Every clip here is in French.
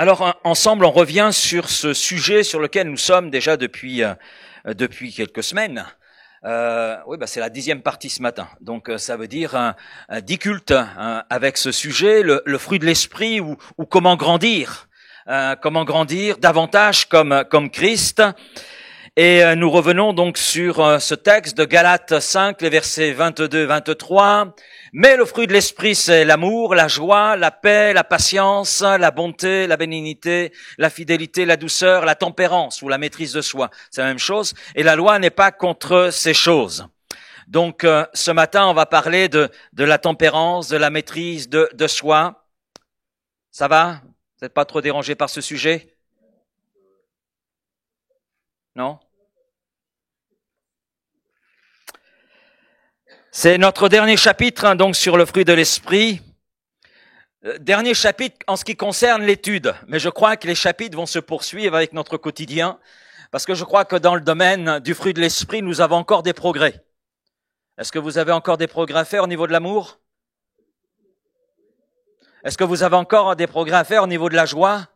Alors, ensemble, on revient sur ce sujet sur lequel nous sommes déjà depuis quelques semaines. C'est la 10e partie ce matin. Donc, ça veut dire 10 cultes avec ce sujet, le fruit de l'esprit ou comment grandir davantage comme Christ. Et nous revenons donc sur ce texte de Galates 5, les versets 22-23. Mais le fruit de l'esprit, c'est l'amour, la joie, la paix, la patience, la bonté, la bénignité, la fidélité, la douceur, la tempérance ou la maîtrise de soi. C'est la même chose. Et la loi n'est pas contre ces choses. Donc, ce matin, on va parler de la tempérance, de la maîtrise de soi. Ça va? Vous n'êtes pas trop dérangé par ce sujet? Non? C'est notre dernier chapitre, donc sur le fruit de l'esprit. Dernier chapitre en ce qui concerne l'étude. Mais je crois que les chapitres vont se poursuivre avec notre quotidien. Parce que je crois que dans le domaine du fruit de l'esprit, nous avons encore des progrès. Est-ce que vous avez encore des progrès à faire au niveau de l'amour? Est-ce que vous avez encore des progrès à faire au niveau de la joie?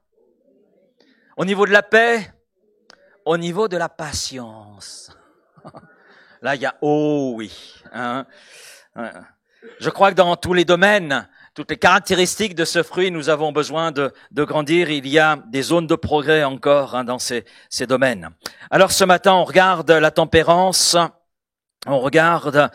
Au niveau de la paix? Au niveau de la patience? Là, il y a oui. Hein. Je crois que dans tous les domaines, toutes les caractéristiques de ce fruit, nous avons besoin de grandir. Il y a des zones de progrès encore dans ces domaines. Alors ce matin, on regarde la tempérance, on regarde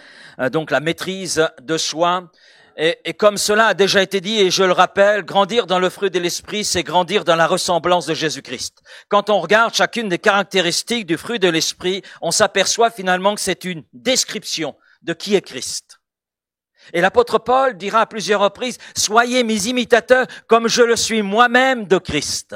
donc la maîtrise de soi. Et comme cela a déjà été dit, et je le rappelle, grandir dans le fruit de l'esprit, c'est grandir dans la ressemblance de Jésus-Christ. Quand on regarde chacune des caractéristiques du fruit de l'esprit, on s'aperçoit finalement que c'est une description de qui est Christ. Et l'apôtre Paul dira à plusieurs reprises, « Soyez mes imitateurs comme je le suis moi-même de Christ ».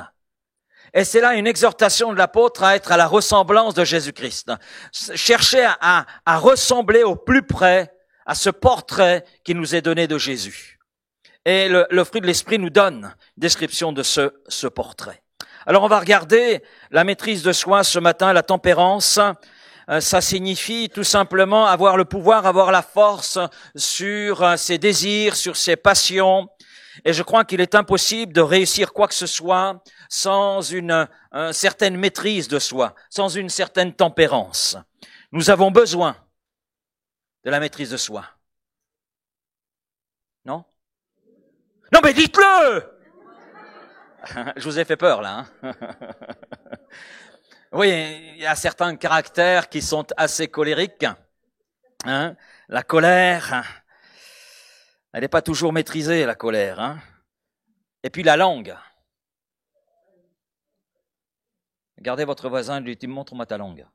Et c'est là une exhortation de l'apôtre à être à la ressemblance de Jésus-Christ. Chercher à ressembler au plus près à ce portrait qui nous est donné de Jésus. Et le fruit de l'esprit nous donne une description de ce portrait. Alors on va regarder la maîtrise de soi ce matin, la tempérance. Ça signifie tout simplement avoir le pouvoir, avoir la force sur ses désirs, sur ses passions. Et je crois qu'il est impossible de réussir quoi que ce soit sans une certaine maîtrise de soi, sans une certaine tempérance. Nous avons besoin de la maîtrise de soi. Non? Non, mais dites-le! Je vous ai fait peur, là. Oui, il y a certains caractères qui sont assez colériques. La colère, elle n'est pas toujours maîtrisée, la colère. Et puis la langue. Regardez votre voisin, lui dit, montre-moi ta langue.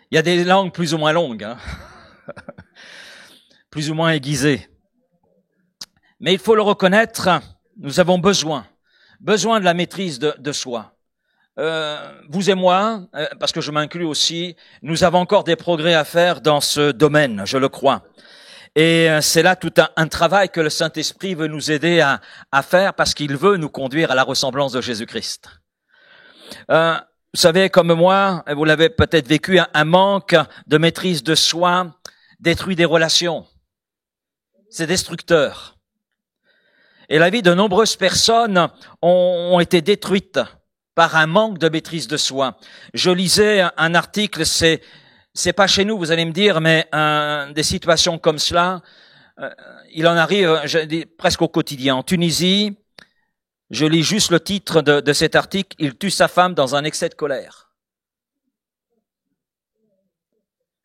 Il y a des langues plus ou moins longues, plus ou moins aiguisées. Mais il faut le reconnaître, nous avons besoin de la maîtrise de soi. Vous et moi, parce que je m'inclus aussi, nous avons encore des progrès à faire dans ce domaine, je le crois. Et c'est là tout un travail que le Saint-Esprit veut nous aider à faire parce qu'il veut nous conduire à la ressemblance de Jésus-Christ. Vous savez, comme moi, vous l'avez peut-être vécu, un manque de maîtrise de soi détruit des relations. C'est destructeur. Et la vie de nombreuses personnes ont été détruites par un manque de maîtrise de soi. Je lisais un article, c'est pas chez nous, vous allez me dire, mais des situations comme cela, il en arrive, je dis, presque au quotidien. En Tunisie, je lis juste le titre de cet article, « Il tue sa femme dans un excès de colère ».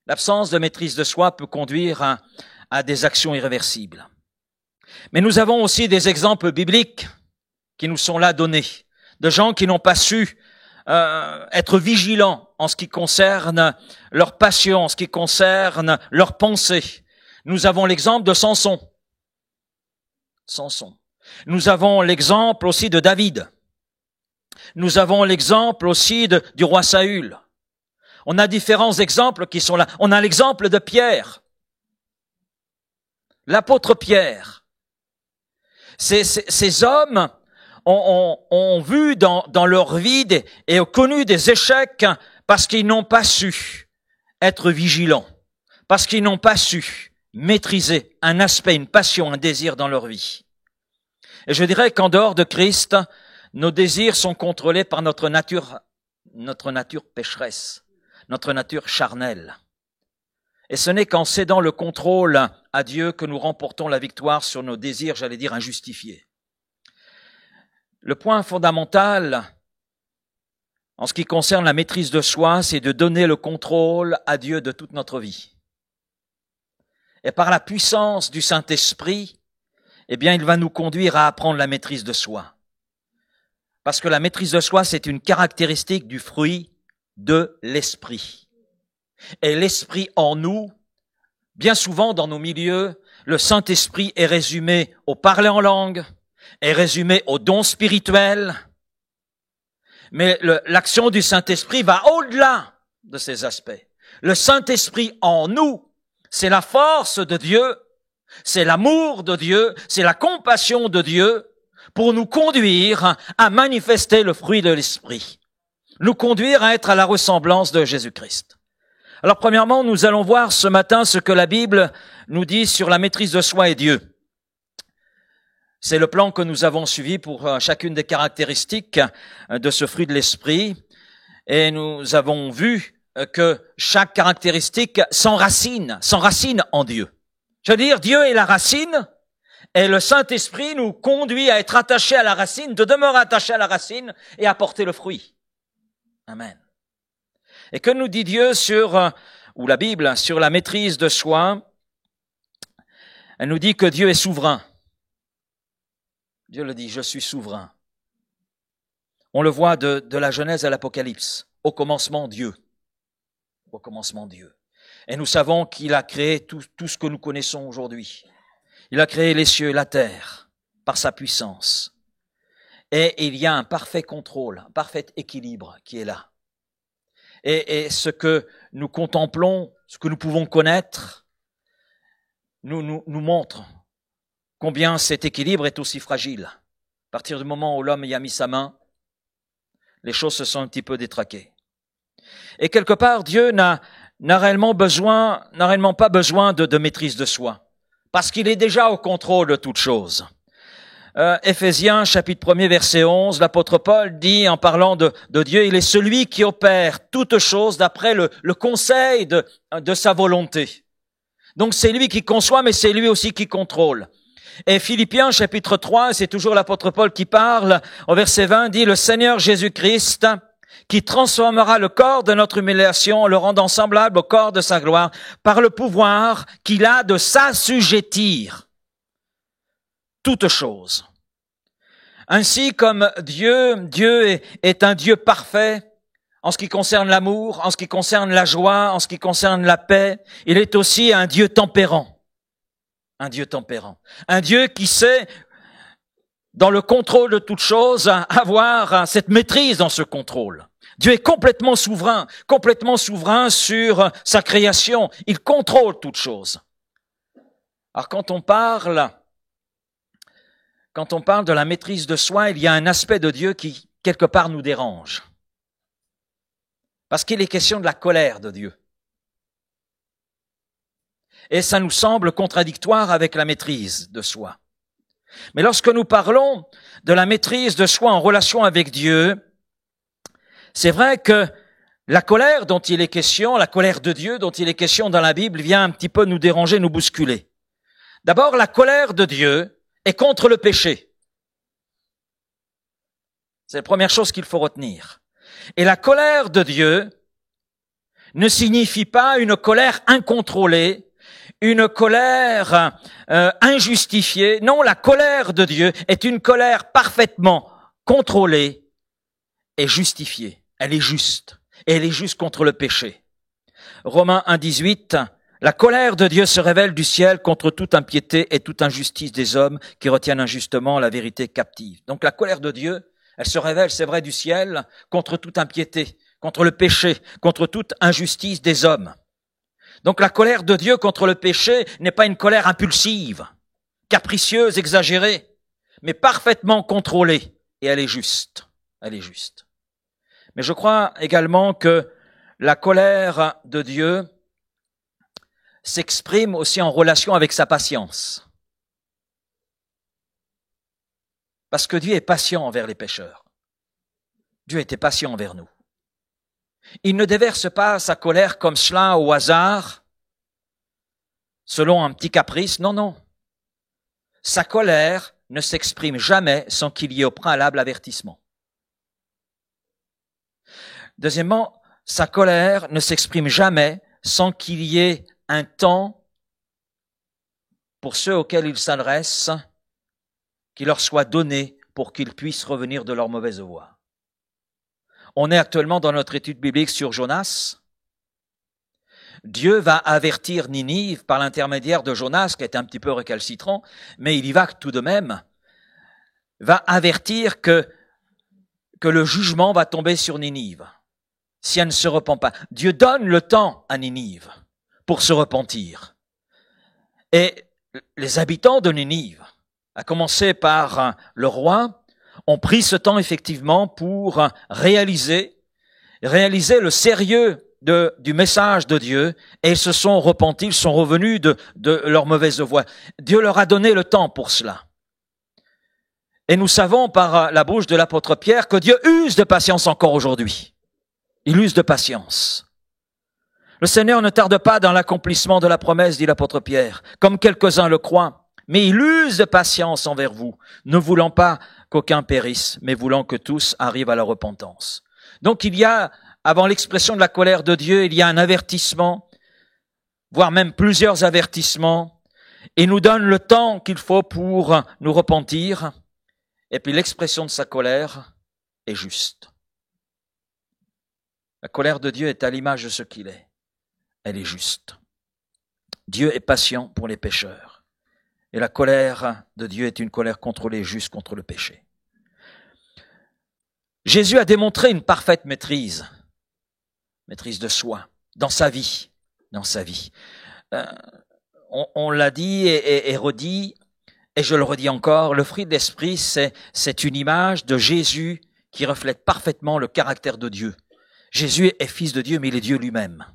L'absence de maîtrise de soi peut conduire à des actions irréversibles. Mais nous avons aussi des exemples bibliques qui nous sont là donnés, de gens qui n'ont pas su être vigilants en ce qui concerne leur passion, en ce qui concerne leurs pensées. Nous avons l'exemple de Samson. Nous avons l'exemple aussi de David. Nous avons l'exemple aussi du roi Saül. On a différents exemples qui sont là. On a l'exemple de Pierre, l'apôtre Pierre. Ces hommes ont vu dans leur vie et ont connu des échecs parce qu'ils n'ont pas su être vigilants, parce qu'ils n'ont pas su maîtriser un aspect, une passion, un désir dans leur vie. Et je dirais qu'en dehors de Christ, nos désirs sont contrôlés par notre nature pécheresse, notre nature charnelle. Et ce n'est qu'en cédant le contrôle à Dieu que nous remportons la victoire sur nos désirs, j'allais dire, injustifiés. Le point fondamental en ce qui concerne la maîtrise de soi, c'est de donner le contrôle à Dieu de toute notre vie. Et par la puissance du Saint-Esprit, eh bien, il va nous conduire à apprendre la maîtrise de soi. Parce que la maîtrise de soi, c'est une caractéristique du fruit de l'Esprit. Et l'Esprit en nous, bien souvent dans nos milieux, le Saint-Esprit est résumé au parler en langue, est résumé au don spirituel, mais l'action du Saint-Esprit va au-delà de ces aspects. Le Saint-Esprit en nous, c'est la force de Dieu, c'est l'amour de Dieu, c'est la compassion de Dieu pour nous conduire à manifester le fruit de l'Esprit, nous conduire à être à la ressemblance de Jésus-Christ. Alors premièrement, nous allons voir ce matin ce que la Bible nous dit sur la maîtrise de soi et Dieu. C'est le plan que nous avons suivi pour chacune des caractéristiques de ce fruit de l'Esprit. Et nous avons vu que chaque caractéristique s'enracine en Dieu. Je veux dire, Dieu est la racine et le Saint-Esprit nous conduit à être attachés à la racine, de demeurer attachés à la racine et à porter le fruit. Amen. Et que nous dit Dieu ou la Bible, sur la maîtrise de soi? Elle nous dit que Dieu est souverain. Dieu le dit, je suis souverain. On le voit de la Genèse à l'Apocalypse. Au commencement, Dieu. Au commencement, Dieu. Et nous savons qu'il a créé tout ce que nous connaissons aujourd'hui. Il a créé les cieux et la terre par sa puissance. Et il y a un parfait contrôle, un parfait équilibre qui est là. Et ce que nous contemplons, ce que nous pouvons connaître, nous montre combien cet équilibre est aussi fragile. À partir du moment où l'homme y a mis sa main, les choses se sont un petit peu détraquées. Et quelque part, Dieu n'a réellement pas besoin de maîtrise de soi, parce qu'il est déjà au contrôle de toutes choses. Éphésiens, chapitre 1er, verset 11, l'apôtre Paul dit, en parlant de Dieu, il est celui qui opère toutes choses d'après le conseil de sa volonté. Donc c'est lui qui conçoit, mais c'est lui aussi qui contrôle. Et Philippiens, chapitre 3, c'est toujours l'apôtre Paul qui parle, au verset 20, dit, le Seigneur Jésus-Christ, qui transformera le corps de notre humiliation en le rendant semblable au corps de sa gloire, par le pouvoir qu'il a de s'assujettir toutes choses. Ainsi comme Dieu est un Dieu parfait en ce qui concerne l'amour, en ce qui concerne la joie, en ce qui concerne la paix, il est aussi un Dieu tempérant. Un Dieu tempérant. Un Dieu qui sait, dans le contrôle de toutes choses, avoir cette maîtrise dans ce contrôle. Dieu est complètement souverain sur sa création. Il contrôle toutes choses. Alors quand on parle de la maîtrise de soi, il y a un aspect de Dieu qui, quelque part, nous dérange. Parce qu'il est question de la colère de Dieu. Et ça nous semble contradictoire avec la maîtrise de soi. Mais lorsque nous parlons de la maîtrise de soi en relation avec Dieu, c'est vrai que la colère dont il est question, la colère de Dieu dont il est question dans la Bible, vient un petit peu nous déranger, nous bousculer. D'abord, la colère de Dieu est contre le péché. C'est la première chose qu'il faut retenir. Et la colère de Dieu ne signifie pas une colère incontrôlée, une colère injustifiée. Non, la colère de Dieu est une colère parfaitement contrôlée et justifiée. Elle est juste. Et elle est juste contre le péché. Romains 1,18, la colère de Dieu se révèle du ciel contre toute impiété et toute injustice des hommes qui retiennent injustement la vérité captive. Donc la colère de Dieu, elle se révèle, c'est vrai, du ciel contre toute impiété, contre le péché, contre toute injustice des hommes. Donc la colère de Dieu contre le péché n'est pas une colère impulsive, capricieuse, exagérée, mais parfaitement contrôlée. Et elle est juste. Elle est juste. Mais je crois également que la colère de Dieu s'exprime aussi en relation avec sa patience. Parce que Dieu est patient envers les pécheurs. Dieu était patient envers nous. Il ne déverse pas sa colère comme cela au hasard, selon un petit caprice. Non, non. Sa colère ne s'exprime jamais sans qu'il y ait au préalable avertissement. Deuxièmement, sa colère ne s'exprime jamais sans qu'il y ait un temps pour ceux auxquels il s'adresse, qui leur soit donné pour qu'ils puissent revenir de leur mauvaise voie. On est actuellement dans notre étude biblique sur Jonas. Dieu va avertir Ninive par l'intermédiaire de Jonas, qui est un petit peu récalcitrant, mais il y va tout de même, va avertir que le jugement va tomber sur Ninive, si elle ne se repent pas. Dieu donne le temps à Ninive pour se repentir. Et les habitants de Ninive, à commencer par le roi, ont pris ce temps effectivement pour réaliser le sérieux du message de Dieu, et ils se sont repentis, ils sont revenus de leur mauvaise voie. Dieu leur a donné le temps pour cela. Et nous savons par la bouche de l'apôtre Pierre que Dieu use de patience encore aujourd'hui. Il use de patience. Le Seigneur ne tarde pas dans l'accomplissement de la promesse, dit l'apôtre Pierre, comme quelques-uns le croient, mais il use de patience envers vous, ne voulant pas qu'aucun périsse, mais voulant que tous arrivent à la repentance. Donc il y a, avant l'expression de la colère de Dieu, il y a un avertissement, voire même plusieurs avertissements, et nous donne le temps qu'il faut pour nous repentir, et puis l'expression de sa colère est juste. La colère de Dieu est à l'image de ce qu'il est. Elle est juste. Dieu est patient pour les pécheurs. Et la colère de Dieu est une colère contrôlée, juste contre le péché. Jésus a démontré une parfaite maîtrise de soi, dans sa vie. On l'a dit et redit, et je le redis encore, le fruit de l'esprit, c'est une image de Jésus qui reflète parfaitement le caractère de Dieu. Jésus est fils de Dieu, mais il est Dieu lui-même.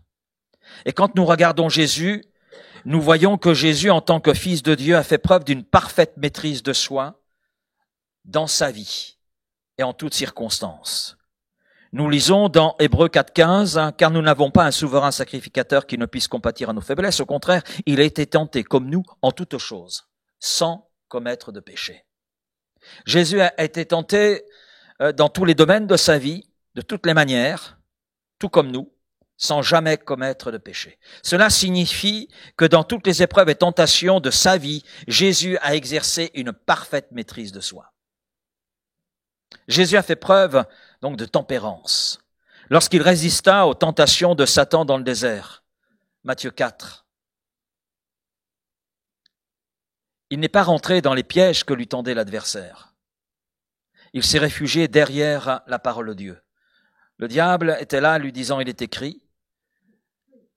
Et quand nous regardons Jésus, nous voyons que Jésus, en tant que fils de Dieu, a fait preuve d'une parfaite maîtrise de soi dans sa vie et en toutes circonstances. Nous lisons dans Hébreux 4,15, car nous n'avons pas un souverain sacrificateur qui ne puisse compatir à nos faiblesses. Au contraire, il a été tenté comme nous en toutes choses, sans commettre de péché. Jésus a été tenté dans tous les domaines de sa vie, de toutes les manières, tout comme nous, sans jamais commettre de péché. Cela signifie que dans toutes les épreuves et tentations de sa vie, Jésus a exercé une parfaite maîtrise de soi. Jésus a fait preuve donc de tempérance lorsqu'il résista aux tentations de Satan dans le désert. Matthieu 4. Il n'est pas rentré dans les pièges que lui tendait l'adversaire. Il s'est réfugié derrière la parole de Dieu. Le diable était là lui disant « il est écrit »,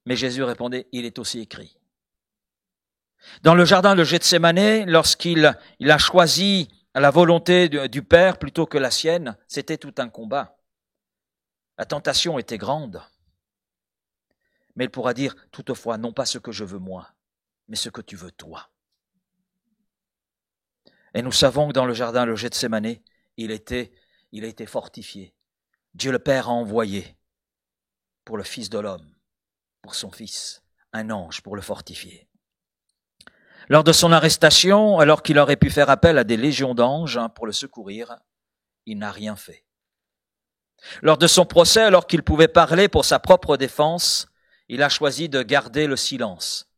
mais Jésus répondait « il est aussi écrit ». Dans le jardin de Gethsémanée, lorsqu'il a choisi la volonté du Père plutôt que la sienne, c'était tout un combat. La tentation était grande, mais il pourra dire « toutefois, non pas ce que je veux moi, mais ce que tu veux toi ». Et nous savons que dans le jardin de Gethsémanée, il a été fortifié. Dieu le Père a envoyé pour le Fils de l'homme, pour son Fils, un ange pour le fortifier. Lors de son arrestation, alors qu'il aurait pu faire appel à des légions d'anges pour le secourir, il n'a rien fait. Lors de son procès, alors qu'il pouvait parler pour sa propre défense, il a choisi de garder le silence,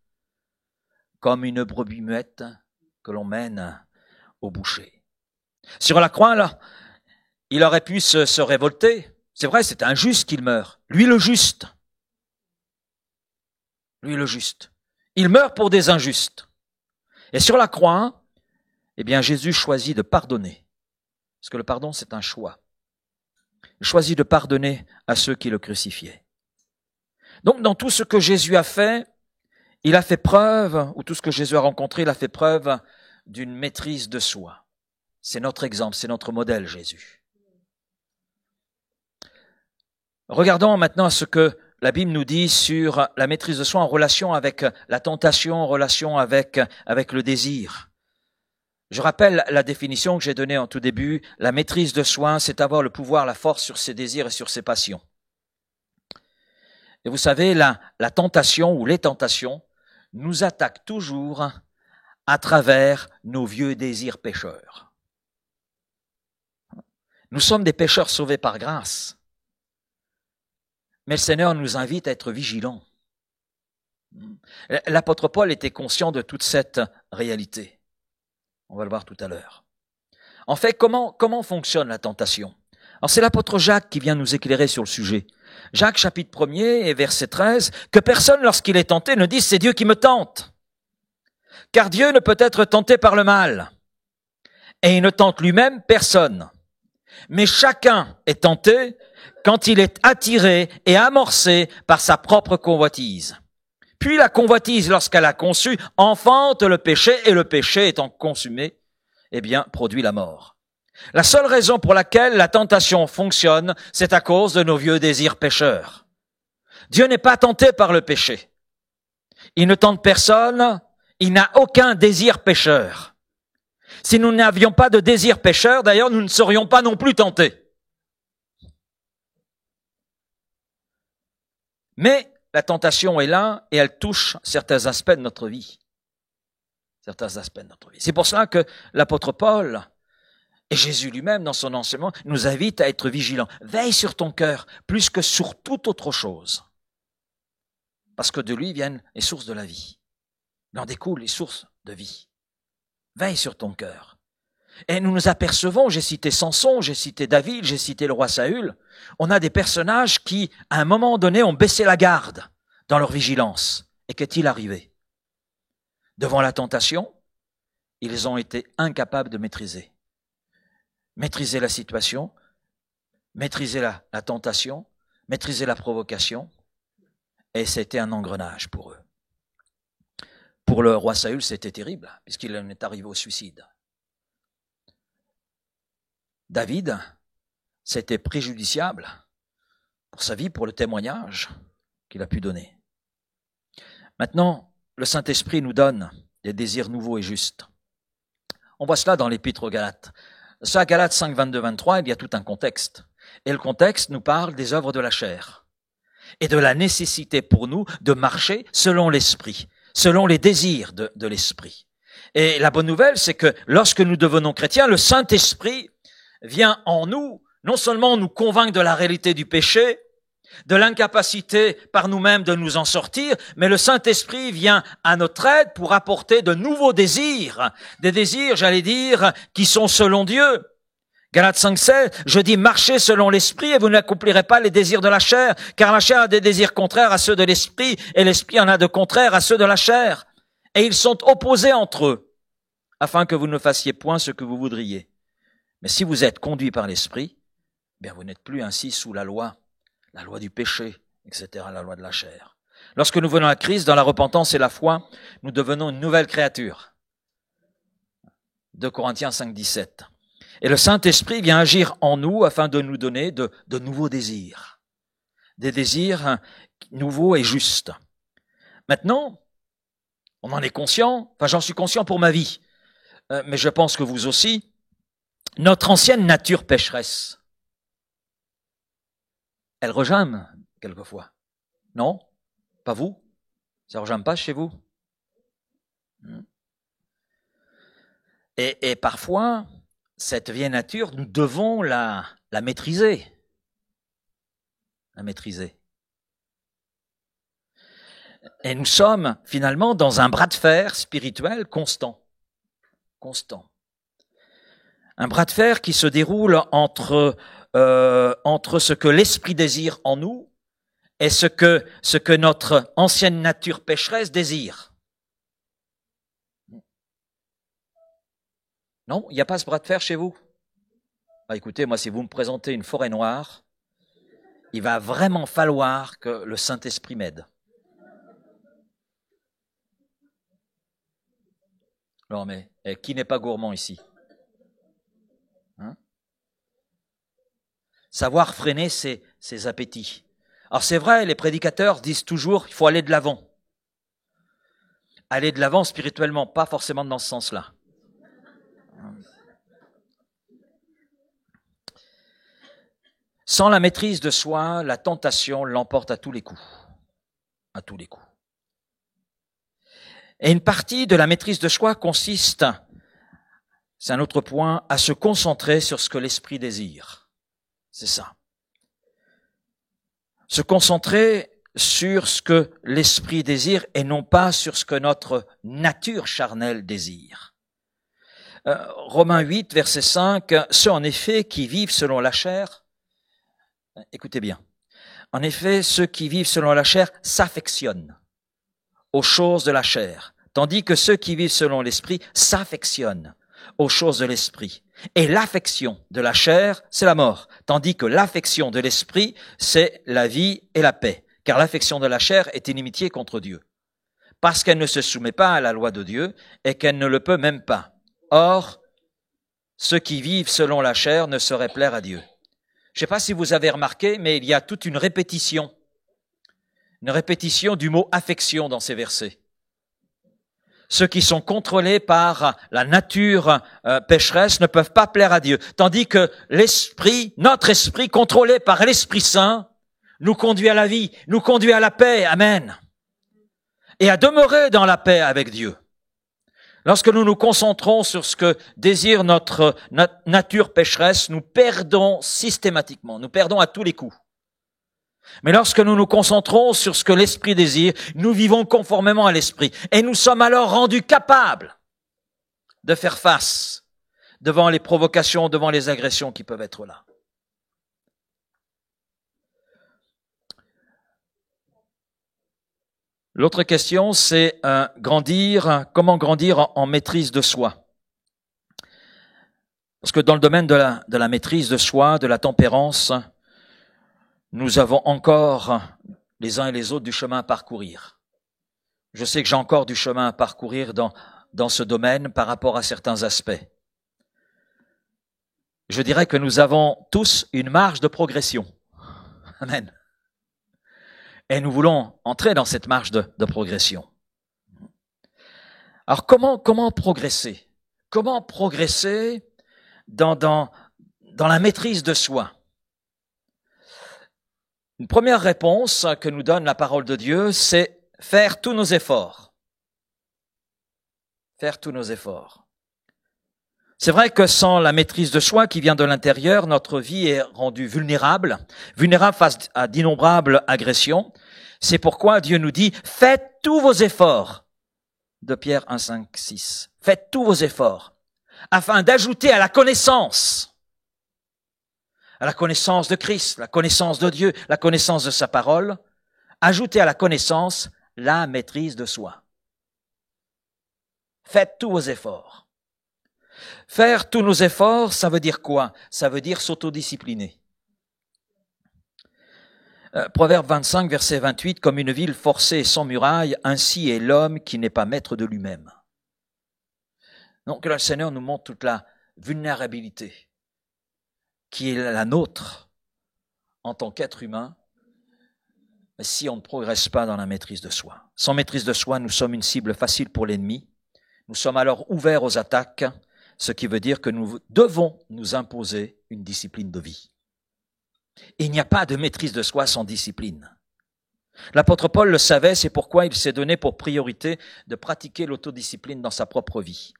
comme une brebis muette que l'on mène au boucher. Sur la croix, là, il aurait pu se révolter. C'est vrai, c'est injuste qu'il meure. Lui le juste. Il meurt pour des injustes. Et sur la croix, eh bien, Jésus choisit de pardonner. Parce que le pardon, c'est un choix. Il choisit de pardonner à ceux qui le crucifiaient. Donc, dans tout ce que Jésus a fait, il a fait preuve, ou tout ce que Jésus a rencontré, il a fait preuve d'une maîtrise de soi. C'est notre exemple, c'est notre modèle, Jésus. Regardons maintenant ce que la Bible nous dit sur la maîtrise de soi en relation avec la tentation, en relation avec le désir. Je rappelle la définition que j'ai donnée en tout début. La maîtrise de soi, c'est avoir le pouvoir, la force sur ses désirs et sur ses passions. Et vous savez, la tentation ou les tentations nous attaquent toujours à travers nos vieux désirs pécheurs. Nous sommes des pécheurs sauvés par grâce. Mais le Seigneur nous invite à être vigilants. L'apôtre Paul était conscient de toute cette réalité. On va le voir tout à l'heure. En fait, comment fonctionne la tentation? Alors c'est l'apôtre Jacques qui vient nous éclairer sur le sujet. Jacques chapitre 1er et verset 13, « Que personne lorsqu'il est tenté ne dise c'est Dieu qui me tente, car Dieu ne peut être tenté par le mal, et il ne tente lui-même personne. Mais chacun est tenté quand il est attiré et amorcé par sa propre convoitise. Puis la convoitise, lorsqu'elle a conçu, enfante le péché, et le péché étant consumé, produit la mort. La seule raison pour laquelle la tentation fonctionne, c'est à cause de nos vieux désirs pécheurs. Dieu n'est pas tenté par le péché. Il ne tente personne, il n'a aucun désir pécheur. Si nous n'avions pas de désir pécheur, d'ailleurs, nous ne serions pas non plus tentés. Mais la tentation est là et elle touche certains aspects de notre vie. C'est pour cela que l'apôtre Paul et Jésus lui-même, dans son enseignement, nous invite à être vigilants. Veille sur ton cœur plus que sur toute autre chose. Parce que de lui viennent les sources de la vie. Il en découlent les sources de vie. Veille sur ton cœur. Et nous nous apercevons, j'ai cité Samson, j'ai cité David, j'ai cité le roi Saül, on a des personnages qui, à un moment donné, ont baissé la garde dans leur vigilance. Et qu'est-il arrivé? Devant la tentation, ils ont été incapables de maîtriser la situation, maîtriser la tentation, maîtriser la provocation, et c'était un engrenage pour eux. Pour le roi Saül, c'était terrible, puisqu'il en est arrivé au suicide. David, c'était préjudiciable pour sa vie, pour le témoignage qu'il a pu donner. Maintenant, le Saint-Esprit nous donne des désirs nouveaux et justes. On voit cela dans l'Épître aux Galates. Ça, à Galates 5, 22, 23, il y a tout un contexte. Et le contexte nous parle des œuvres de la chair et de la nécessité pour nous de marcher selon l'esprit, selon les désirs de l'esprit. Et la bonne nouvelle, c'est que lorsque nous devenons chrétiens, le Saint-Esprit vient en nous, non seulement nous convaincre de la réalité du péché, de l'incapacité par nous-mêmes de nous en sortir, mais le Saint-Esprit vient à notre aide pour apporter de nouveaux désirs, des désirs, qui sont selon Dieu. Galates 5:16, je dis marchez selon l'esprit et vous n'accomplirez pas les désirs de la chair, car la chair a des désirs contraires à ceux de l'esprit et l'esprit en a de contraires à ceux de la chair. Et ils sont opposés entre eux, afin que vous ne fassiez point ce que vous voudriez. Mais si vous êtes conduits par l'esprit, vous n'êtes plus ainsi sous la loi du péché, etc., la loi de la chair. Lorsque nous venons à Christ, dans la repentance et la foi, nous devenons une nouvelle créature. 2 Corinthiens 5, 17. Et le Saint-Esprit vient agir en nous afin de nous donner de nouveaux désirs. Des désirs nouveaux et justes. Maintenant, on en est conscient, j'en suis conscient pour ma vie, mais je pense que vous aussi, notre ancienne nature pécheresse, elle rejame quelquefois. Non? Pas vous? Ça rejame pas chez vous? Et parfois, cette vieille nature, nous devons la maîtriser. La maîtriser. Et nous sommes finalement dans un bras de fer spirituel constant. Constant. Un bras de fer qui se déroule entre ce que l'esprit désire en nous et ce que notre ancienne nature pécheresse désire. Non, il n'y a pas ce bras de fer chez vous? Écoutez, moi, si vous me présentez une forêt noire, il va vraiment falloir que le Saint-Esprit m'aide. Non, mais qui n'est pas gourmand ici? Savoir freiner ses appétits. Alors c'est vrai, les prédicateurs disent toujours, il faut aller de l'avant. Aller de l'avant spirituellement, pas forcément dans ce sens-là. Sans la maîtrise de soi, la tentation l'emporte à tous les coups. À tous les coups. Et une partie de la maîtrise de soi consiste, c'est un autre point, à se concentrer sur ce que l'esprit désire. C'est ça. Se concentrer sur ce que l'esprit désire et non pas sur ce que notre nature charnelle désire. Romains 8, verset 5, « Ceux en effet qui vivent selon la chair », écoutez bien, en effet, ceux qui vivent selon la chair s'affectionnent aux choses de la chair, tandis que ceux qui vivent selon l'esprit s'affectionnent aux choses de l'esprit. Et l'affection de la chair, c'est la mort, tandis que l'affection de l'esprit, c'est la vie et la paix. Car l'affection de la chair est inimitié contre Dieu, parce qu'elle ne se soumet pas à la loi de Dieu et qu'elle ne le peut même pas. Or, ceux qui vivent selon la chair ne sauraient plaire à Dieu. Je ne sais pas si vous avez remarqué, mais il y a toute une répétition du mot affection dans ces versets. Ceux qui sont contrôlés par la nature pécheresse ne peuvent pas plaire à Dieu, tandis que l'esprit, notre esprit, contrôlé par l'Esprit Saint, nous conduit à la vie, nous conduit à la paix, amen, et à demeurer dans la paix avec Dieu. Lorsque nous nous concentrons sur ce que désire notre nature pécheresse, nous perdons systématiquement, nous perdons à tous les coups. Mais lorsque nous nous concentrons sur ce que l'Esprit désire, nous vivons conformément à l'Esprit. Et nous sommes alors rendus capables de faire face devant les provocations, devant les agressions qui peuvent être là. L'autre question, c'est comment grandir en maîtrise de soi. Parce que dans le domaine de la maîtrise de soi, de la tempérance, nous avons encore, les uns et les autres, du chemin à parcourir. Je sais que j'ai encore du chemin à parcourir dans ce domaine par rapport à certains aspects. Je dirais que nous avons tous une marge de progression. Amen. Et nous voulons entrer dans cette marche de progression. Alors comment progresser? Comment progresser dans la maîtrise de soi? Une première réponse que nous donne la parole de Dieu, c'est faire tous nos efforts. Faire tous nos efforts. C'est vrai que sans la maîtrise de soi qui vient de l'intérieur, notre vie est rendue vulnérable face à d'innombrables agressions. C'est pourquoi Dieu nous dit, faites tous vos efforts. De Pierre 1, 5, 6. Faites tous vos efforts, afin d'ajouter à la connaissance de Christ, la connaissance de Dieu, la connaissance de sa parole, ajouter à la connaissance la maîtrise de soi. Faites tous vos efforts. Faire tous nos efforts, ça veut dire quoi? Ça veut dire s'autodiscipliner. Proverbe 25, verset 28, comme une ville forcée et sans muraille, ainsi est l'homme qui n'est pas maître de lui-même. Donc le Seigneur nous montre toute la vulnérabilité qui est la nôtre en tant qu'être humain, mais si on ne progresse pas dans la maîtrise de soi. Sans maîtrise de soi, nous sommes une cible facile pour l'ennemi. Nous sommes alors ouverts aux attaques, ce qui veut dire que nous devons nous imposer une discipline de vie. Et il n'y a pas de maîtrise de soi sans discipline. L'apôtre Paul le savait, c'est pourquoi il s'est donné pour priorité de pratiquer l'autodiscipline dans sa propre vie.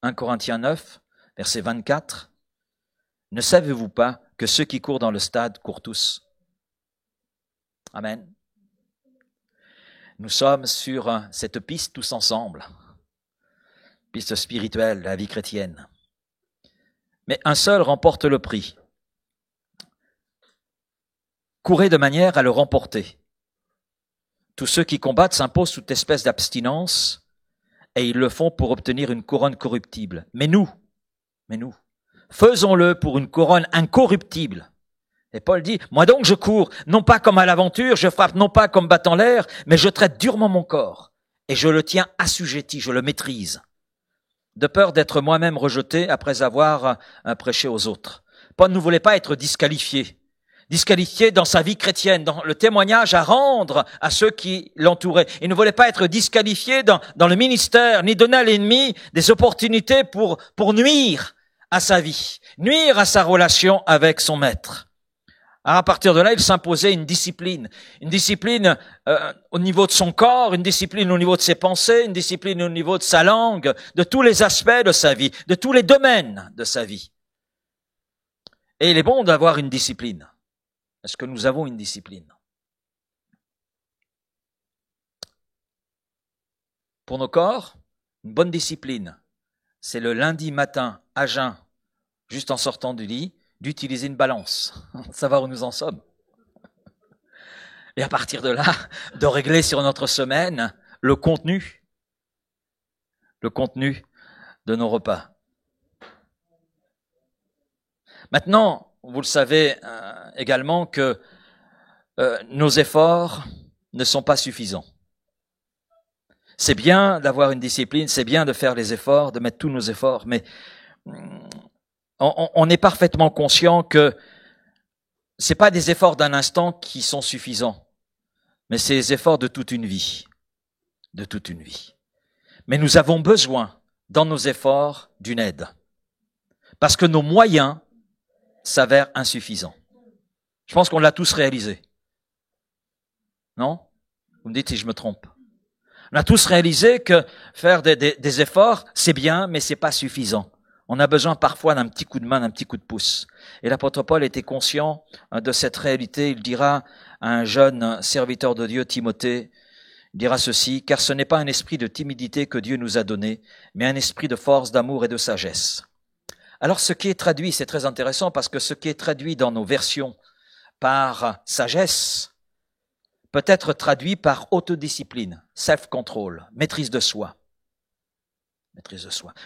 1 Corinthiens 9, verset 24. Ne savez-vous pas que ceux qui courent dans le stade courent tous? Amen. Nous sommes sur cette piste tous ensemble. Piste spirituelle, la vie chrétienne. Mais un seul remporte le prix. Courez de manière à le remporter. Tous ceux qui combattent s'imposent toute espèce d'abstinence et ils le font pour obtenir une couronne corruptible. Mais nous, faisons-le pour une couronne incorruptible. Et Paul dit, moi donc je cours, non pas comme à l'aventure, je frappe non pas comme battant l'air, mais je traite durement mon corps et je le tiens assujetti, je le maîtrise, de peur d'être moi-même rejeté après avoir prêché aux autres. Paul ne voulait pas être disqualifié dans sa vie chrétienne, dans le témoignage à rendre à ceux qui l'entouraient. Il ne voulait pas être disqualifié dans le ministère, ni donner à l'ennemi des opportunités pour nuire à sa vie, nuire à sa relation avec son maître. Alors à partir de là, il s'imposait une discipline au niveau de son corps, une discipline au niveau de ses pensées, une discipline au niveau de sa langue, de tous les aspects de sa vie, de tous les domaines de sa vie. Et il est bon d'avoir une discipline. Est-ce que nous avons une discipline? Pour nos corps, une bonne discipline, c'est le lundi matin à jeun, juste en sortant du lit, d'utiliser une balance, savoir où nous en sommes. Et à partir de là, de régler sur notre semaine le contenu de nos repas. Maintenant, vous le savez également que nos efforts ne sont pas suffisants. C'est bien d'avoir une discipline, c'est bien de faire les efforts, de mettre tous nos efforts, mais on est parfaitement conscient que c'est pas des efforts d'un instant qui sont suffisants, mais c'est les efforts de toute une vie, Mais nous avons besoin, dans nos efforts, d'une aide, parce que nos moyens s'avèrent insuffisants. Je pense qu'on l'a tous réalisé. Non? Vous me dites si je me trompe. On a tous réalisé que faire des efforts, c'est bien, mais c'est pas suffisant. On a besoin parfois d'un petit coup de main, d'un petit coup de pouce. Et l'apôtre Paul était conscient de cette réalité. Il dira à un jeune serviteur de Dieu, Timothée, il dira ceci, « Car ce n'est pas un esprit de timidité que Dieu nous a donné, mais un esprit de force, d'amour et de sagesse. » Alors ce qui est traduit, c'est très intéressant parce que ce qui est traduit dans nos versions par sagesse peut être traduit par autodiscipline, self-control, maîtrise de soi.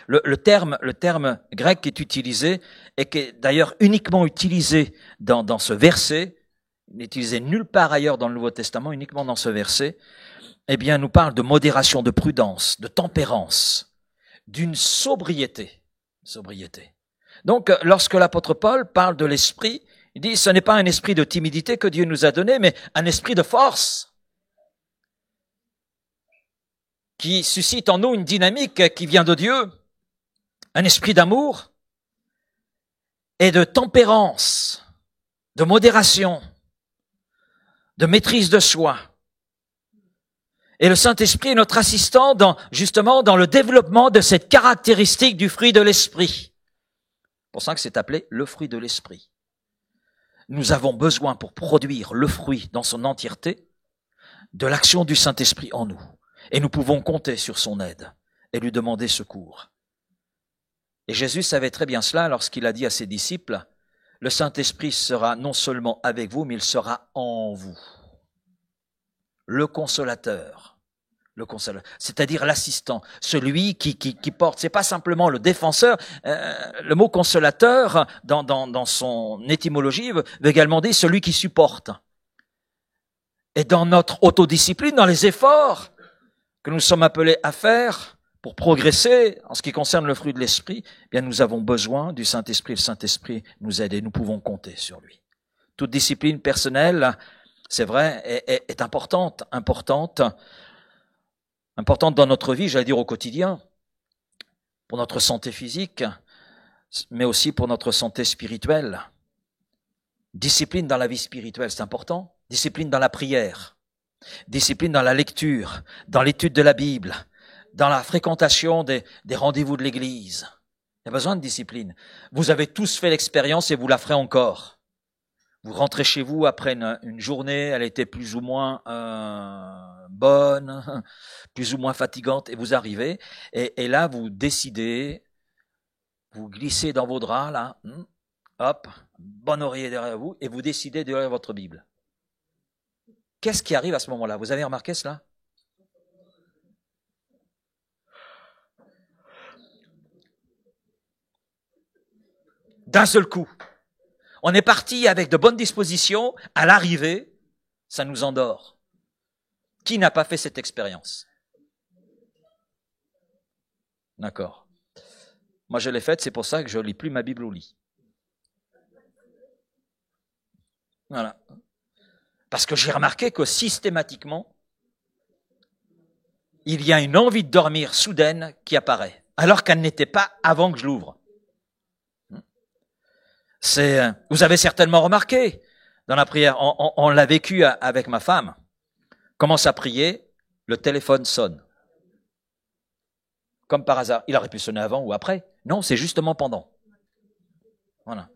Le terme grec qui est utilisé et qui est d'ailleurs uniquement utilisé dans ce verset, il n'est utilisé nulle part ailleurs dans le Nouveau Testament, uniquement dans ce verset, eh bien, nous parle de modération, de prudence, de tempérance, d'une sobriété. Donc, lorsque l'apôtre Paul parle de l'esprit, il dit, ce n'est pas un esprit de timidité que Dieu nous a donné, mais un esprit de force qui suscite en nous une dynamique qui vient de Dieu, un esprit d'amour et de tempérance, de modération, de maîtrise de soi. Et le Saint-Esprit est notre assistant justement dans le développement de cette caractéristique du fruit de l'esprit. C'est pour ça que c'est appelé le fruit de l'esprit. Nous avons besoin pour produire le fruit dans son entièreté de l'action du Saint-Esprit en nous. Et nous pouvons compter sur son aide et lui demander secours. Et Jésus savait très bien cela lorsqu'il a dit à ses disciples, le Saint-Esprit sera non seulement avec vous, mais il sera en vous. Le consolateur, c'est-à-dire l'assistant, celui qui porte, c'est pas simplement le défenseur, le mot consolateur, dans son étymologie, veut également dire celui qui supporte. Et dans notre autodiscipline, dans les efforts que nous sommes appelés à faire pour progresser en ce qui concerne le fruit de l'esprit, eh bien nous avons besoin du Saint-Esprit. Le Saint-Esprit nous aide et nous pouvons compter sur lui. Toute discipline personnelle, c'est vrai, est importante dans notre vie, j'allais dire au quotidien, pour notre santé physique, mais aussi pour notre santé spirituelle. Discipline dans la vie spirituelle, c'est important. Discipline dans la prière. Discipline dans la lecture, dans l'étude de la Bible, dans la fréquentation des rendez-vous de l'Église. Il y a besoin de discipline. Vous avez tous fait l'expérience et vous la ferez encore. Vous rentrez chez vous après une journée, elle était plus ou moins bonne, plus ou moins fatigante, et vous arrivez, et là vous décidez, vous glissez dans vos draps, là, hop, bon oreiller derrière vous, et vous décidez de lire votre Bible. Qu'est-ce qui arrive à ce moment-là? Vous avez remarqué cela? D'un seul coup. On est parti avec de bonnes dispositions. À l'arrivée, ça nous endort. Qui n'a pas fait cette expérience? D'accord. Moi, je l'ai faite, c'est pour ça que je ne lis plus ma Bible au lit. Voilà. Parce que j'ai remarqué que systématiquement, il y a une envie de dormir soudaine qui apparaît, alors qu'elle n'était pas avant que je l'ouvre. Vous avez certainement remarqué, dans la prière. On l'a vécu avec ma femme. Commence à prier, le téléphone sonne. Comme par hasard. Il aurait pu sonner avant ou après. Non, c'est justement pendant. Voilà.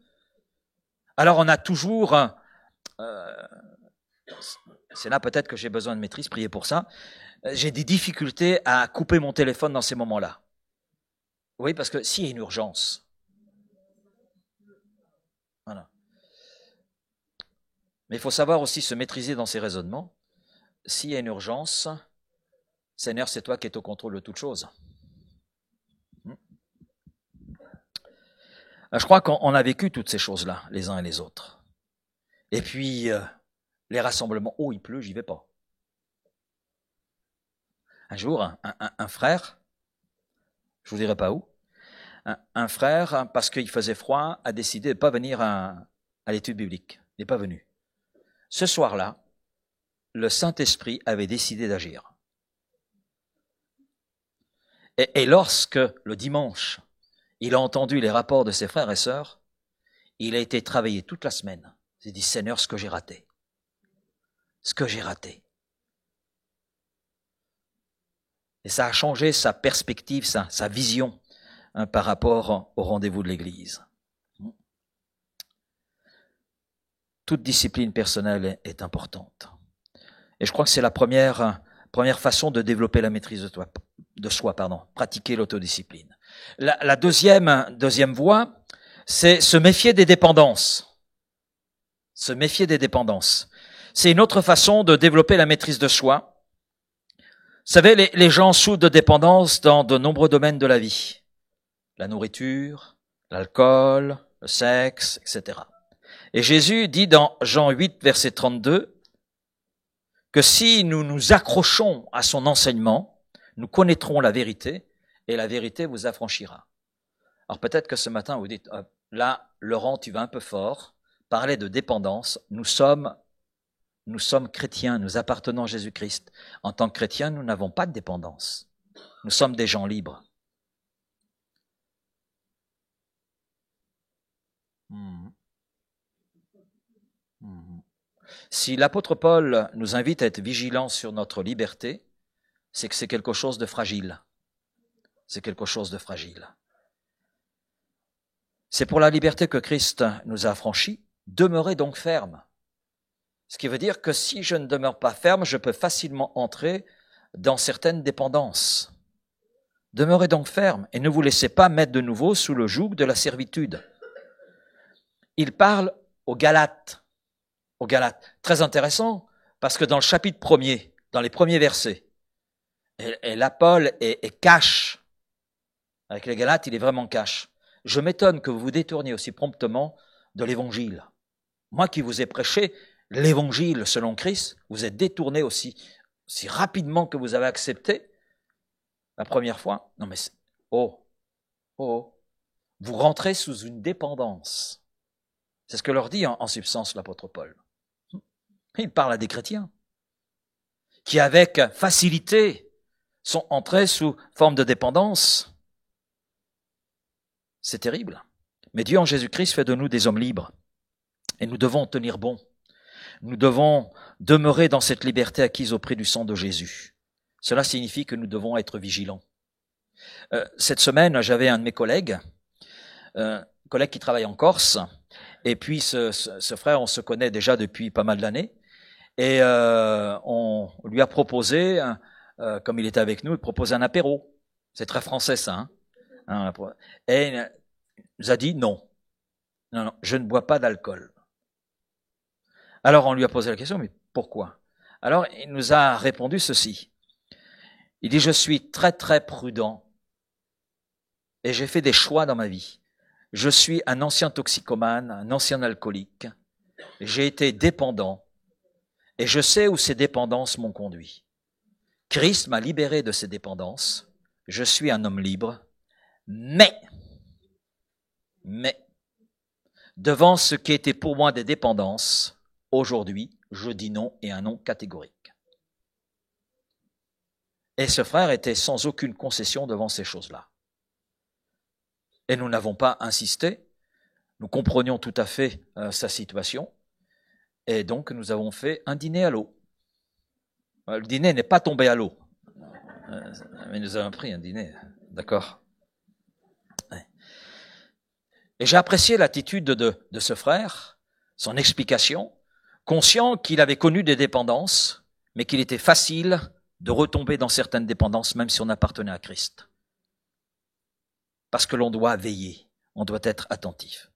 Alors on a toujours... c'est là peut-être que j'ai besoin de maîtrise, priez pour ça. J'ai des difficultés à couper mon téléphone dans ces moments-là. Oui, parce que s'il y a une urgence... Voilà. Mais il faut savoir aussi se maîtriser dans ses raisonnements. S'il y a une urgence, Seigneur, c'est toi qui es au contrôle de toutes choses. Je crois qu'on a vécu toutes ces choses-là, les uns et les autres. Et puis, les rassemblements, oh, il pleut, j'y vais pas. Un jour, un frère, je vous dirai pas où, un frère, parce qu'il faisait froid, a décidé de ne pas venir à l'étude biblique. Il n'est pas venu. Ce soir-là, le Saint-Esprit avait décidé d'agir. Et lorsque, le dimanche, il a entendu les rapports de ses frères et sœurs, il a été travaillé toute la semaine. Il s'est dit, Seigneur, ce que j'ai raté. Ce que j'ai raté. Et ça a changé sa perspective, sa vision par rapport au rendez-vous de l'Église. Toute discipline personnelle est importante. Et je crois que c'est la première façon de développer la maîtrise de soi, pratiquer l'autodiscipline. La deuxième voie, c'est se méfier des dépendances. Se méfier des dépendances. C'est une autre façon de développer la maîtrise de soi. Vous savez, les gens souffrent de dépendance dans de nombreux domaines de la vie. La nourriture, l'alcool, le sexe, etc. Et Jésus dit dans Jean 8, verset 32, que si nous nous accrochons à son enseignement, nous connaîtrons la vérité et la vérité vous affranchira. Alors peut-être que ce matin vous dites, là, Laurent, tu vas un peu fort, parler de dépendance, nous sommes chrétiens, nous appartenons à Jésus-Christ. En tant que chrétiens, nous n'avons pas de dépendance. Nous sommes des gens libres. Si l'apôtre Paul nous invite à être vigilants sur notre liberté, c'est que c'est quelque chose de fragile. C'est quelque chose de fragile. C'est pour la liberté que Christ nous a affranchis. Demeurez donc ferme. Ce qui veut dire que si je ne demeure pas ferme, je peux facilement entrer dans certaines dépendances. Demeurez donc ferme et ne vous laissez pas mettre de nouveau sous le joug de la servitude. Il parle aux Galates. Aux Galates. Très intéressant, parce que dans le chapitre 1er, dans les premiers versets, et là Paul est cash. Avec les Galates, il est vraiment cash. Je m'étonne que vous vous détourniez aussi promptement de l'évangile. Moi qui vous ai prêché l'évangile selon Christ, vous êtes détourné aussi rapidement que vous avez accepté la première fois. Non mais vous rentrez sous une dépendance. C'est ce que leur dit en substance l'apôtre Paul. Il parle à des chrétiens qui avec facilité sont entrés sous forme de dépendance. C'est terrible. Mais Dieu en Jésus-Christ fait de nous des hommes libres. Et nous devons tenir bon. Nous devons demeurer dans cette liberté acquise au prix du sang de Jésus. Cela signifie que nous devons être vigilants. Cette semaine, j'avais un de mes collègues qui travaille en Corse. Et puis ce frère, on se connaît déjà depuis pas mal d'années. Et on lui a proposé, comme il était avec nous, il proposait un apéro. C'est très français ça. Et il nous a dit non, je ne bois pas d'alcool. Alors on lui a posé la question, mais pourquoi? Alors il nous a répondu ceci. Il dit, je suis très très prudent et j'ai fait des choix dans ma vie. Je suis un ancien toxicomane, un ancien alcoolique. J'ai été dépendant et je sais où ces dépendances m'ont conduit. Christ m'a libéré de ces dépendances. Je suis un homme libre. Mais, devant ce qui était pour moi des dépendances, aujourd'hui, je dis non et un non catégorique. Et ce frère était sans aucune concession devant ces choses-là. Et nous n'avons pas insisté. Nous comprenions tout à fait sa situation. Et donc, nous avons fait un dîner à l'eau. Le dîner n'est pas tombé à l'eau. Mais nous avons pris un dîner. D'accord? Ouais. Et j'ai apprécié l'attitude de ce frère, son explication, conscient qu'il avait connu des dépendances, mais qu'il était facile de retomber dans certaines dépendances, même si on appartenait à Christ. Parce que l'on doit veiller, on doit être attentif.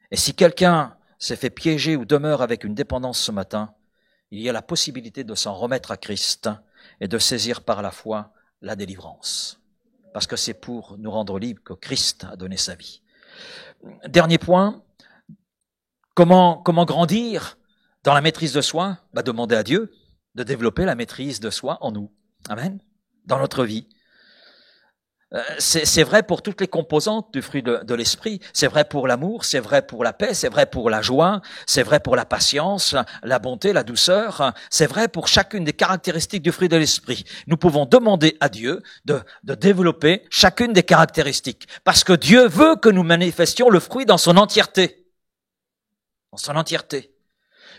Et si quelqu'un s'est fait piéger ou demeure avec une dépendance ce matin, il y a la possibilité de s'en remettre à Christ et de saisir par la foi la délivrance. Parce que c'est pour nous rendre libres que Christ a donné sa vie. Dernier point, comment grandir dans la maîtrise de soi? Demander à Dieu de développer la maîtrise de soi en nous. Amen. Dans notre vie. C'est vrai pour toutes les composantes du fruit de l'esprit. C'est vrai pour l'amour, c'est vrai pour la paix, c'est vrai pour la joie, c'est vrai pour la patience, la bonté, la douceur. C'est vrai pour chacune des caractéristiques du fruit de l'esprit. Nous pouvons demander à Dieu de développer chacune des caractéristiques. Parce que Dieu veut que nous manifestions le fruit dans son entièreté. Dans son entièreté.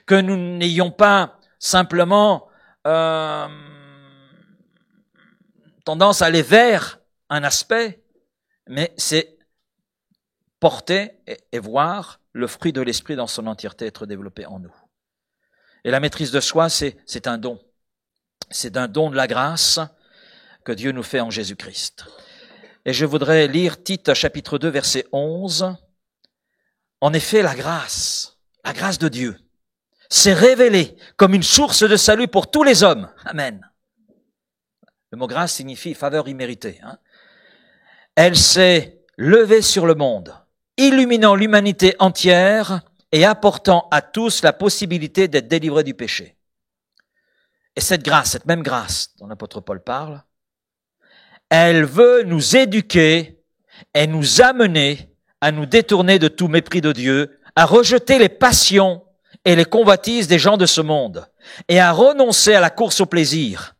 Que nous n'ayons pas simplement tendance à aller vers un aspect, mais c'est porter et voir le fruit de l'esprit dans son entièreté être développé en nous. Et la maîtrise de soi, c'est un don. C'est un don de la grâce que Dieu nous fait en Jésus-Christ. Et je voudrais lire Tite chapitre 2 verset 11. En effet, la grâce de Dieu, s'est révélée comme une source de salut pour tous les hommes. Amen. Le mot grâce signifie faveur imméritée. Elle s'est levée sur le monde, illuminant l'humanité entière et apportant à tous la possibilité d'être délivrés du péché. Et cette grâce, cette même grâce dont l'apôtre Paul parle, elle veut nous éduquer et nous amener à nous détourner de tout mépris de Dieu, à rejeter les passions et les convoitises des gens de ce monde et à renoncer à la course au plaisir.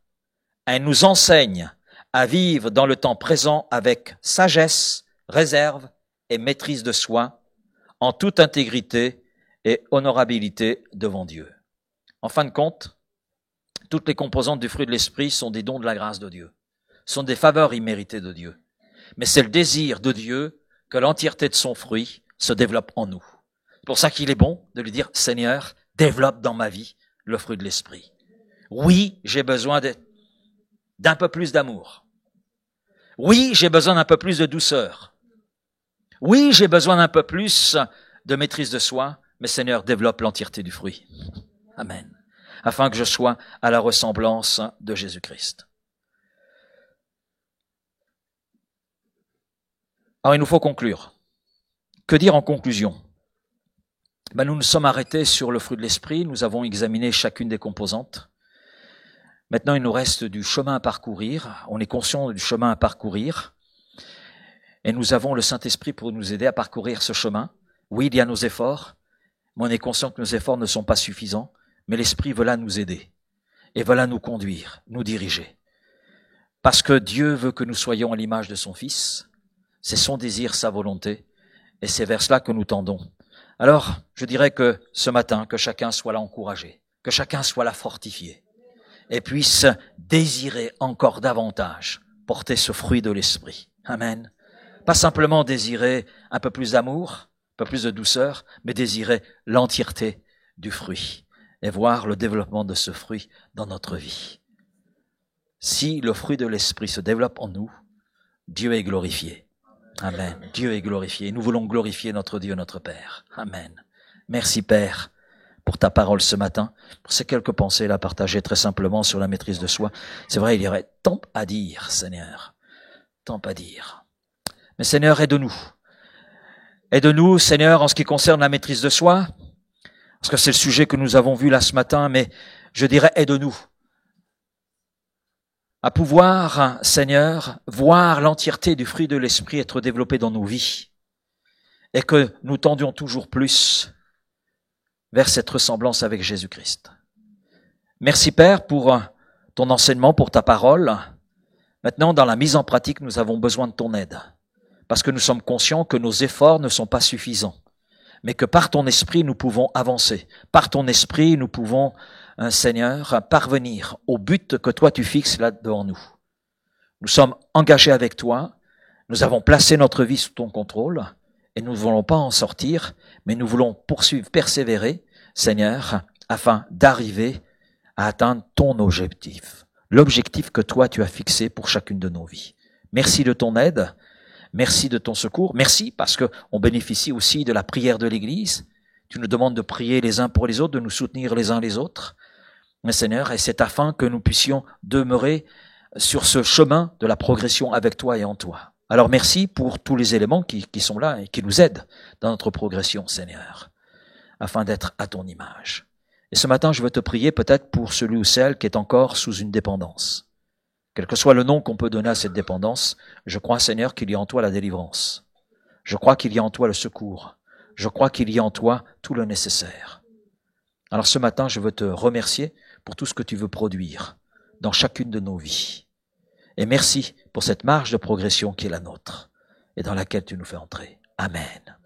Elle nous enseigne à vivre dans le temps présent avec sagesse, réserve et maîtrise de soi, en toute intégrité et honorabilité devant Dieu. En fin de compte, toutes les composantes du fruit de l'esprit sont des dons de la grâce de Dieu, sont des faveurs imméritées de Dieu. Mais c'est le désir de Dieu que l'entièreté de son fruit se développe en nous. C'est pour ça qu'il est bon de lui dire, Seigneur, développe dans ma vie le fruit de l'esprit. Oui, j'ai besoin d'un peu plus d'amour. Oui, j'ai besoin d'un peu plus de douceur. Oui, j'ai besoin d'un peu plus de maîtrise de soi, mais Seigneur, développe l'entièreté du fruit. Amen. Afin que je sois à la ressemblance de Jésus-Christ. Alors, il nous faut conclure. Que dire en conclusion? Nous nous sommes arrêtés sur le fruit de l'esprit, nous avons examiné chacune des composantes. Maintenant, il nous reste du chemin à parcourir. On est conscient du chemin à parcourir. Et nous avons le Saint-Esprit pour nous aider à parcourir ce chemin. Oui, il y a nos efforts, mais on est conscient que nos efforts ne sont pas suffisants. Mais l'Esprit veut là nous aider. Et veut là nous conduire, nous diriger. Parce que Dieu veut que nous soyons à l'image de son Fils. C'est son désir, sa volonté. Et c'est vers cela que nous tendons. Alors, je dirais que ce matin, que chacun soit là encouragé. Que chacun soit là fortifié. Et puisse désirer encore davantage porter ce fruit de l'esprit. Amen. Pas simplement désirer un peu plus d'amour, un peu plus de douceur, mais désirer l'entièreté du fruit et voir le développement de ce fruit dans notre vie. Si le fruit de l'esprit se développe en nous, Dieu est glorifié. Amen. Dieu est glorifié. Nous voulons glorifier notre Dieu, notre Père. Amen. Merci Père pour ta parole ce matin, pour ces quelques pensées là partagées très simplement sur la maîtrise de soi. C'est vrai, il y aurait tant à dire, Seigneur, tant à dire. Mais Seigneur, aide-nous. Aide-nous, Seigneur, en ce qui concerne la maîtrise de soi, parce que c'est le sujet que nous avons vu là ce matin, mais je dirais aide-nous à pouvoir, Seigneur, voir l'entièreté du fruit de l'esprit être développé dans nos vies et que nous tendions toujours plus vers cette ressemblance avec Jésus-Christ. Merci Père pour ton enseignement, pour ta parole. Maintenant, dans la mise en pratique, nous avons besoin de ton aide parce que nous sommes conscients que nos efforts ne sont pas suffisants. mais que par ton esprit, nous pouvons avancer. Par ton esprit, nous pouvons, Seigneur, parvenir au but que toi tu fixes là devant nous. Nous sommes engagés avec toi, nous avons placé notre vie sous ton contrôle, et nous ne voulons pas en sortir, mais nous voulons poursuivre, persévérer, Seigneur, afin d'arriver à atteindre ton objectif, l'objectif que toi tu as fixé pour chacune de nos vies. Merci de ton aide, merci de ton secours, merci parce que on bénéficie aussi de la prière de l'Église. Tu nous demandes de prier les uns pour les autres, de nous soutenir les uns les autres. Mais Seigneur, et c'est afin que nous puissions demeurer sur ce chemin de la progression avec toi et en toi. Alors merci pour tous les éléments qui sont là et qui nous aident dans notre progression, Seigneur, afin d'être à ton image. Et ce matin, je veux te prier peut-être pour celui ou celle qui est encore sous une dépendance. Quel que soit le nom qu'on peut donner à cette dépendance, je crois, Seigneur, qu'il y a en toi la délivrance. Je crois qu'il y a en toi le secours. Je crois qu'il y a en toi tout le nécessaire. Alors ce matin, je veux te remercier pour tout ce que tu veux produire dans chacune de nos vies. Et merci pour cette marge de progression qui est la nôtre et dans laquelle tu nous fais entrer. Amen.